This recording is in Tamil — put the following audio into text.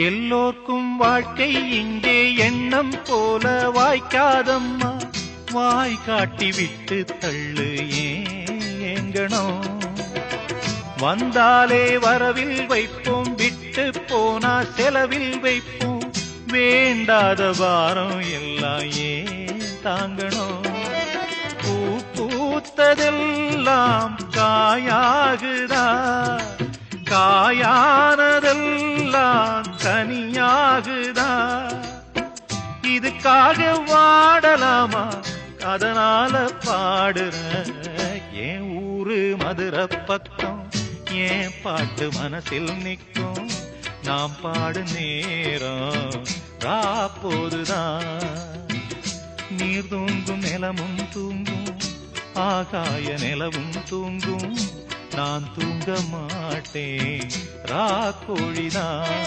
எல்லோர்க்கும் வாழ்க்கை இங்கே எண்ணம் போல வாய்க்காதம்மா. வாய் காட்டி விட்டு தள்ளு ஏங்கணும். வந்தாலே வரவில் வைப்போம், விட்டு போனா செலவில் வைப்போம். வேண்டாத பாரம் எல்லாம் ஏன் தாங்கணும். பூ பூத்ததெல்லாம் காயாகுதா, காயானதெல்லாம் கனியாகுதா. இதுக்காக வாடலாமா, அதனால பாடுற. என் ஊரு மதுரை பக்கம், என் பாட்டு மனசில் நிற்கும். நாம் பாடு நேரம் ராப்போதுதான். நீர் தூங்கும் நிலமும் தூங்கும், ஆகாய நிலவும் தூங்கும். நான் தூங்க மாட்டேன், ராக்கோழிதான்.